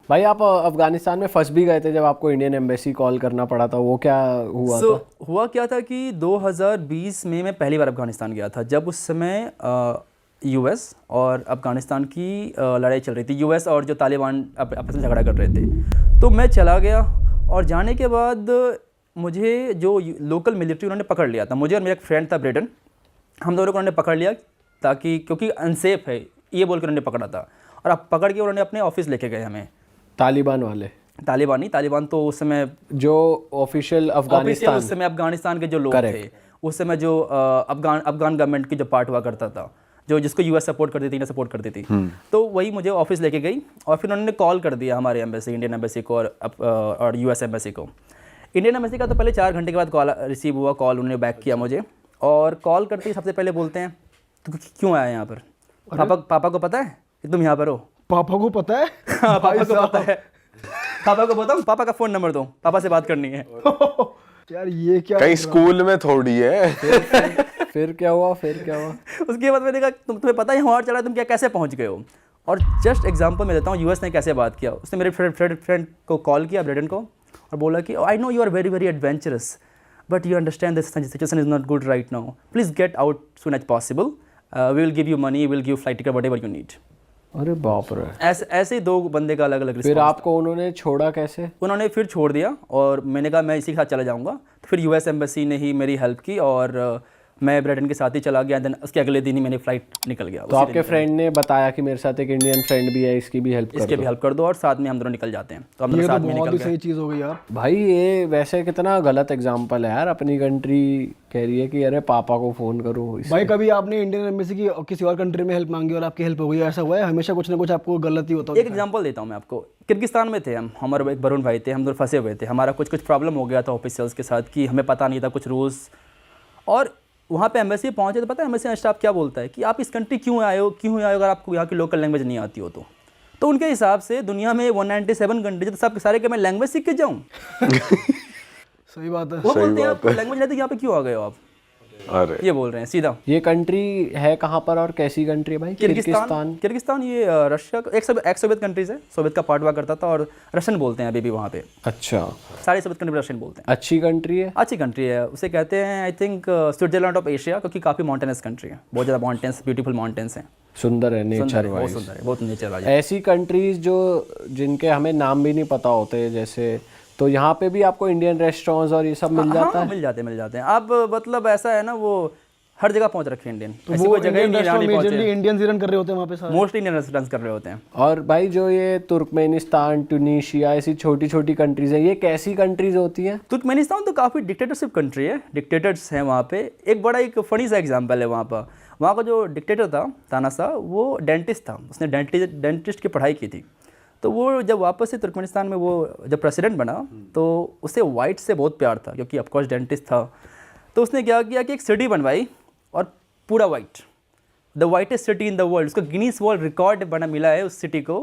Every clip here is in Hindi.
भाई आप अफगानिस्तान में फंस भी गए थे जब आपको इंडियन एम्बेसी कॉल करना पड़ा था, वो क्या हुआ था? हुआ क्या था कि 2020 में मैं पहली बार अफगानिस्तान गया था, जब उस समय यूएस और अफगानिस्तान की लड़ाई चल रही थी। यूएस और जो तालिबान आपस में झगड़ा कर रहे थे। तो मैं चला गया और जाने के बाद मुझे जो लोकल मिलिट्री उन्होंने पकड़ लिया था, मुझे और मेरा एक फ्रेंड था ब्रेडन, हम दोनों को उन्होंने पकड़ लिया ताकि क्योंकि अनसेफ है ये बोल कर उन्होंने पकड़ा था। और अब पकड़ के उन्होंने अपने ऑफिस लेके गए हमें। तालिबान वाले? तालिबान नहीं, तालिबान तो उस समय जो ऑफिशियल अफगानिस्तान, उस समय अफगानिस्तान के जो लोग थे, उस समय जो अफगान गवर्नमेंट की जो पार्ट हुआ करता था, जो जिसको यूएस सपोर्ट करती थी, इंडिया सपोर्ट करती थी। तो वही मुझे ऑफिस लेके गई और फिर उन्होंने कॉल कर दिया हमारे एम्बेसी, इंडियन एम्बेसी को और यूएस एम्बेसी को। इंडियन एम्बेसी का तो पहले 4 घंटे के बाद कॉल रिसीव हुआ, कॉल उन्होंने बैक किया मुझे। और कॉल करते ही सबसे पहले बोलते हैं तो क्यों आया यहाँ पर? पापा को पता है कि तुम यहाँ पर हो? पापा को पता है? हाँ, पापा को पता है। पापा को बताऊँ? पापा का फ़ोन नंबर दो, पापा से बात करनी है। यार ये क्या, कहीं स्कूल में थोड़ी है। फिर क्या हुआ? उसके बाद मैंने कहा तुम्हें पता है वहाँ चला, तुम क्या कैसे पहुँच गए हो? और जस्ट एग्जांपल मैं देता हूँ यूएस ने कैसे बात किया। उसने मेरे फ्रेंड को कॉल किया, ब्रेडन को, और बोला कि I know you are very very adventurous but you understand this situation is not good right now, please get out soon as possible, we will give you money, will give flight ticket, whatever you need. अरे बाप रे! ऐसे ही 2 बंदे का अलग अलग। फिर आपको उन्होंने छोड़ा कैसे? उन्होंने फिर छोड़ दिया और मैंने कहा मैं इसी के साथ चला जाऊँगा। तो फिर यूएस एम्बेसी ने ही मेरी हेल्प की और मैं ब्रेडन के साथ ही चला गया। देन उसके अगले दिन ही मैंने फ्लाइट निकल गया। तो आपके फ्रेंड ने बताया कि मेरे साथ एक इंडियन फ्रेंड भी है, इसकी भी हेल्प कर दो और साथ में हम दोनों निकल जाते हैं। तो हम दोनों साथ में निकल गए। सही चीज़ हो गई यार। भाई ये वैसे कितना गलत एग्जाम्पल है यार, अपनी कंट्री कह रही है कि अरे पापा को फ़ोन करो। भाई कभी आपने इंडियन एम्बेसी की किसी और कंट्री में हेल्प मांगी और आपकी हेल्प हो गई, ऐसा हुआ है? हमेशा कुछ ना कुछ आपको गलती होता है। एक एग्जांपल देता हूँ मैं आपको। किर्गिस्तान में थे हम, हमारे एक वरुण भाई थे, हम दोनों फंसे हुए थे। हमारा कुछ प्रॉब्लम हो गया था ऑफिशियल्स के साथ कि हमें पता नहीं था कुछ रूल्स। और वहाँ पे एम्बेसी पहुँचे तो पता है एम्बेसी स्टाफ क्या बोलता है कि आप इस कंट्री क्यों आए हो अगर आपको यहाँ की लोकल लैंग्वेज नहीं आती हो तो उनके हिसाब से दुनिया में 197 कंट्रीज, तो सब सारे के मैं लैंग्वेज सीख के जाऊँ? सही बात है। वो बोलते हैं आप लैंग्वेज नहीं आती, यहाँ पे क्यों आ गए हो आप? अरे ये बोल रहे हैं सीधा। ये कंट्री है कहाँ पर और कैसी कंट्री है भाई? किर्गिस्तान ये रशिया का एक सोवियत कंट्रीज है, सोवियत का पार्ट हुआ करता था और रशियन बोलते हैं अभी भी वहाँ पे। अच्छा, सारी सोवियत कंट्री रशियन बोलते हैं। अच्छी कंट्री है? अच्छी कंट्री है, उसे कहते हैं I think Switzerland of Asia, क्योंकि काफ़ी माउंटेनस कंट्री है, बहुत ज़्यादा माउंटेन्स, ब्यूटीफुल माउंटेन्स हैं, सुंदर है, नेचर वाइज बहुत सुंदर है, बहुत नेचर वाइज। ऐसी कंट्रीज जो जिनके हमें नाम भी नहीं पता होते, जैसे तो यहाँ पे भी आपको इंडियन रेस्टोरेंट्स और ये सब मिल जाता है? मिल जाते हैं। अब मतलब ऐसा है ना, वो हर जगह पहुंच रखे हैं इंडियन, ऐसी कोई जगह नहीं मेजरली इंडियंस रन कर रहे होते हैं वहाँ पे सारे, मोस्टली इंडियन रेस्टोरेंट्स कर रहे होते हैं। और भाई जो ये तुर्कमेनिस्तान, ट्यूनीशिया, ऐसी छोटी छोटी कंट्रीज है, ये कैसी कंट्रीज होती हैं? तुर्कमेनिस्तान तो काफ़ी डिक्टेटरशिप कंट्री है, डिक्टेटर्स हैं वहाँ पे। एक फनी सा एग्जाम्पल है वहाँ पर। वहाँ का जो डिक्टेटर था तानाशाह, वो डेंटिस्ट था, उसने डेंटिस्ट की पढ़ाई की थी। तो वो जब वापस से तुर्कमेनिस्तान में वो जब प्रेसिडेंट बना तो उसे वाइट से बहुत प्यार था, क्योंकि ऑफकोर्स डेंटिस्ट था। तो उसने क्या किया कि एक सिटी बनवाई और पूरा white, the whitest city in the world, उसको गिनीज वर्ल्ड रिकॉर्ड बना मिला है उस सिटी को।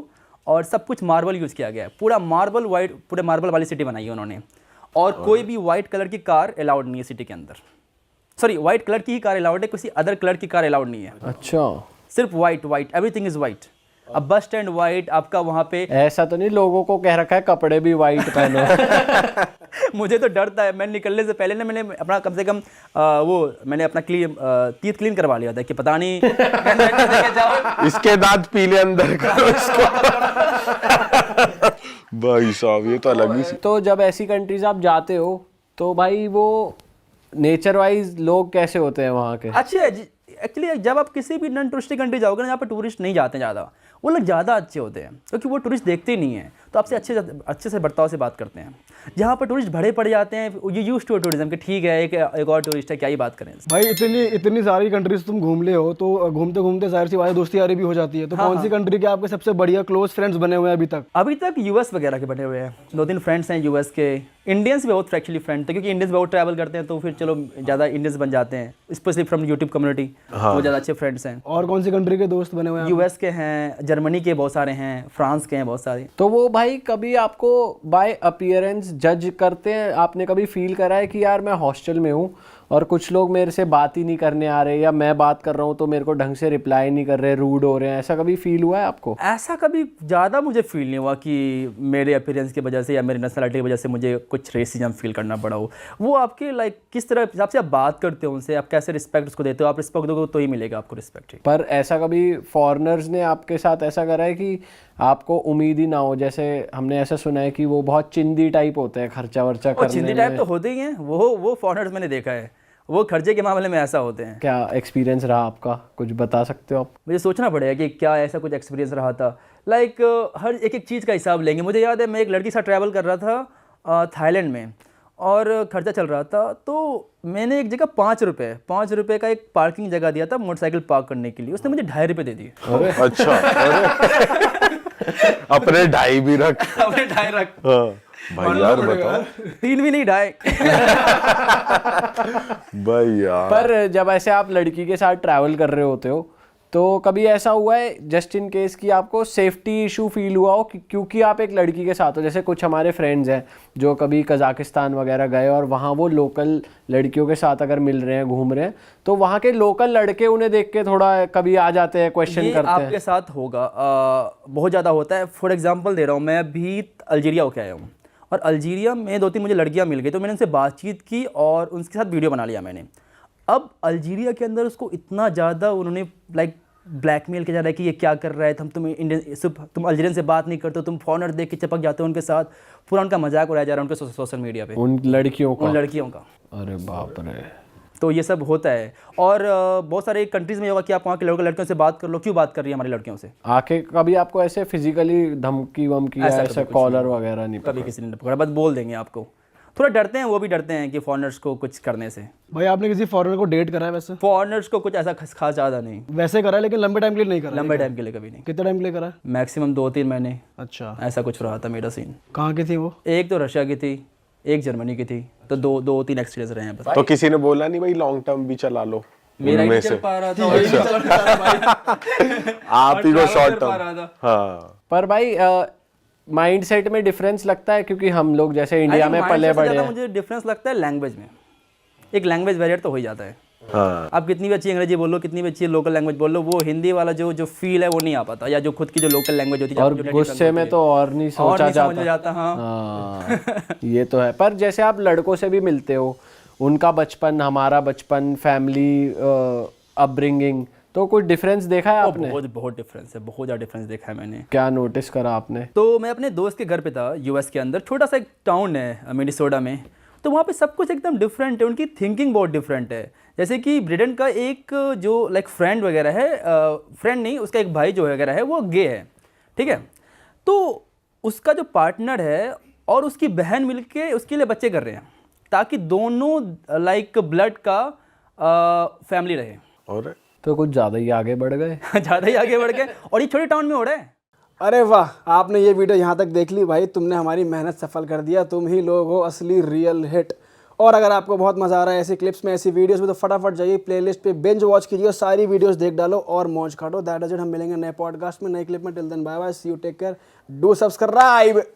और सब कुछ मार्बल यूज़ किया गया है, पूरा मार्बल वाली सिटी बनाई है उन्होंने। और कोई भी वाइट कलर की कार अलाउड नहीं है सिटी के अंदर। सॉरी, वाइट कलर की ही कार अलाउड है, किसी अदर कलर की कार अलाउड नहीं है। अच्छा, सिर्फ वाइट, एवरीथिंग इज़ वाइट। अब बस स्टैंड वाइट, आपका वहाँ पे ऐसा तो नहीं लोगों को कह रखा है कपड़े भी वाइट पहनो? मुझे तो डर था, मैं निकलने से पहले ना मैंने अपना कम से कम मैंने अपना टीथ क्लीन करवा लिया था कि पता नहीं इसके दांत पीले अंदर करो इसको। भाई साहब ये तो अलग ही। तो जब ऐसी कंट्रीज आप जाते हो तो भाई वो नेचर वाइज लोग कैसे होते हैं वहाँ के? अच्छे एक्चुअली जब आप किसी भी नॉन टूरिस्टिक कंट्री जाओगे ना, यहाँ पर टूरिस्ट नहीं जाते ज़्यादा, वो लोग ज़्यादा अच्छे होते हैं, क्योंकि वो टूरिस्ट देखते ही नहीं हैं, तो आपसे अच्छे से बर्ताव से बात करते हैं। जहाँ पर टूरिस्ट भरे पड़ जाते हैं, ये यूज टू टूरिज्म कि ठीक है एक और टूरिस्ट है, क्या ही बात करें। भाई इतनी सारी कंट्रीज तुम घूम ले हो, तो घूमते घूमते जाहिर सी बात है दोस्ती यारी भी हो जाती है। तो कौन सी कंट्री के आपके सबसे बढ़िया क्लोज फ्रेंड्स बने हुए हैं अभी तक? यूएस वगैरह के बने हुए हैं, 2-3 फ्रेंड्स हैं यूएस के। इंडियंस भी बहुत एक्चुअली फ्रेंड थे, क्योंकि इंडियंस बहुत ट्रैवल करते हैं, तो फिर चलो ज़्यादा इंडियंस बन जाते हैं, स्पेशली फ्रॉम यूट्यूब कम्युनिटी, वो ज़्यादा अच्छे फ्रेंड्स हैं। और कौन सी कंट्री के दोस्त बने हुए हैं? यूएस के हैं, जर्मनी के बहुत सारे हैं, फ्रांस के हैं बहुत सारे। तो वो भाई कभी आपको बाय अपीयरेंस जज करते हैं? आपने कभी फील करा है कि यार मैं हॉस्टल में हूँ और कुछ लोग मेरे से बात ही नहीं करने आ रहे, या मैं बात कर रहा हूँ तो मेरे को ढंग से रिप्लाई नहीं कर रहे, रूड हो रहे हैं, ऐसा कभी फील हुआ है आपको? ऐसा कभी ज़्यादा मुझे फील नहीं हुआ कि मेरे अपीयरेंस की वजह से या मेरी नेशनलिटी की वजह से मुझे कुछ रेसिज्म फील करना पड़ा हो। वो आपके लाइक किस तरह हिसाब से आप बात करते हो उनसे, आप कैसे रिस्पेक्ट उसको देते हो, आप रिस्पेक्ट दोगे तो ही मिलेगा आपको रिस्पेक्ट। पर ऐसा कभी फॉरेनर्स ने आपके साथ ऐसा करा है कि आपको उम्मीद ही ना हो? जैसे हमने ऐसा सुना है कि वो बहुत चिंदी टाइप होते हैं खर्चा वर्चा करने चिंदी में। टाइप तो होते ही हैं वो फॉरेनर्स मैंने देखा है, वो खर्चे के मामले में ऐसा होते हैं। क्या एक्सपीरियंस रहा आपका, कुछ बता सकते हो आप? मुझे सोचना पड़ेगा कि क्या ऐसा कुछ एक्सपीरियंस रहा था। लाइक हर एक एक चीज़ का हिसाब लेंगे। मुझे याद है मैं एक लड़की के साथ ट्रैवल कर रहा था थाईलैंड में, और खर्चा चल रहा था, तो मैंने एक जगह 5 रुपये का एक पार्किंग जगह दिया था मोटरसाइकिल पार्क करने के लिए, उसने मुझे 2.5 रुपये दे दिए। अच्छा, अपने 2.5 भी रख। अपने 2.5 रख। हाँ, भाई यार बताओ। 3 भी नहीं, 2.5। भाई यार, पर जब ऐसे आप लड़की के साथ ट्रैवल कर रहे होते हो तो कभी ऐसा हुआ है जस्ट इन केस कि आपको सेफ्टी इशू फील हुआ हो क्योंकि आप एक लड़की के साथ हो? जैसे कुछ हमारे फ्रेंड्स हैं जो कभी कजाकिस्तान वगैरह गए और वहाँ वो लोकल लड़कियों के साथ अगर मिल रहे हैं, घूम रहे हैं, तो वहाँ के लोकल लड़के उन्हें देख के थोड़ा कभी आ जाते हैं, क्वेश्चन करते हैं। आपके साथ होगा, बहुत ज़्यादा होता है। फॉर एग्जांपल दे रहा हूँ, मैं अभी अल्जीरिया होके आया हूँ, और अल्जीरिया में 2-3 मुझे लड़कियाँ मिल गई, तो मैंने उनसे बातचीत की और उनके साथ वीडियो बना लिया मैंने। अब अल्जीरिया के अंदर उसको इतना ज़्यादा उन्होंने लाइक ब्लैकमेल किया जा रहा है कि ये क्या कर रहा है, तुम इंडियन, तुम अल्जीरियन से बात नहीं करते हो, तुम फॉरेनर देख के चिपक जाते हो उनके साथ। पूरा उनका मजाक उड़ाया जा रहा है उनके सोशल मीडिया पे, उन लड़कियों का। अरे बाप रे। तो ये सब होता है। और बहुत सारे कंट्रीज़ में होगा कि आप वहाँ के लड़कियों से बात कर लो, क्यों बात कर रही है हमारी लड़कियों से। आके कभी आपको ऐसे फिजिकली धमकी वमकी या ऐसा कॉलर वगैरह नहीं? कभी किसी ने पकड़ा, बस बोल देंगे आपको। थोड़ा डरते हैं, वो भी डरते हैं कि फॉरेनर्स को कुछ करने से। भाई आपने किसी फॉरेनर को डेट करा है वैसे? फॉरेनर्स को कुछ ऐसा खास ज़्यादा नहीं। वैसे करा है लेकिन लंबे टाइम के लिए नहीं करा? लंबे टाइम के लिए कभी नहीं। कितने टाइम के लिए करा है? मैक्सिमम 2-3 महीने, अच्छा, ऐसा कुछ रहा था मेरा सीन। कहाँ की थी वो? एक तो रशिया की थी, एक जर्मनी की थी, तो 2-3 एक्सपीरियंस रहे हैं बस। तो किसी ने बोला नहीं भाई लॉन्ग टर्म भी चला लो? मेरा ही उनमें नहीं चल से पा रहा था। आप ही को शॉर्ट टर्म। हाँ, पर भाई माइंड सेट में डिफरेंस लगता है क्योंकि हम लोग जैसे इंडिया में पले बड़े हैं। मुझे डिफरेंस लगता है लैंग्वेज में। एक लैंग्वेज बैरियर तो हो ही जाता है। हाँ, आप कितनी भी अच्छी अंग्रेजी बोलो, कितनी भी अच्छी लोकल लैंग्वेज बोल लो, वो हिंदी वाला जो फील है वो नहीं आ पाता, या जो खुद की जो लोकल लैंग्वेज होती है। और गुस्से में तो और नहीं सोचा जाता। हाँ, ये तो है। पर जैसे आप लड़कों से भी मिलते हो, उनका बचपन, हमारा बचपन, फैमिली अपब्रिंगिंग, तो कुछ डिफरेंस देखा है आपने? बहुत डिफरेंस है, बहुत ज़्यादा डिफरेंस देखा है मैंने। क्या नोटिस करा आपने? तो मैं अपने दोस्त के घर पे था यूएस के अंदर, छोटा सा एक टाउन है मिनेसोटा में। तो वहाँ पे सब कुछ एकदम डिफरेंट है, उनकी थिंकिंग बहुत डिफरेंट है। जैसे कि ब्रिडन का एक जो लाइक फ्रेंड वगैरह है, फ्रेंड नहीं, उसका एक भाई जो वगैरह है वो गे है, ठीक है। तो उसका जो पार्टनर है और उसकी बहन मिलके उसके लिए बच्चे कर रहे हैं, ताकि दोनों लाइक ब्लड का फैमिली रहे। और तो कुछ ज़्यादा ही आगे बढ़ गए। ज़्यादा ही आगे बढ़ गए, और ये छोटे टाउन में हो रहा है। अरे वाह, आपने ये वीडियो यहाँ तक देख ली भाई, तुमने हमारी मेहनत सफल कर दिया। तुम ही लोग हो असली रियल हिट। और अगर आपको बहुत मजा आ रहा है ऐसी क्लिप्स में, ऐसी वीडियोस में, तो फटाफट जाइए प्लेलिस्ट पे, बिंज वॉच कीजिए, सारी वीडियोस देख डालो और मौज काटो। That is it. हम मिलेंगे नए पॉडकास्ट में, नए क्लिप में। Till then bye bye, see you, take care, do subscribe.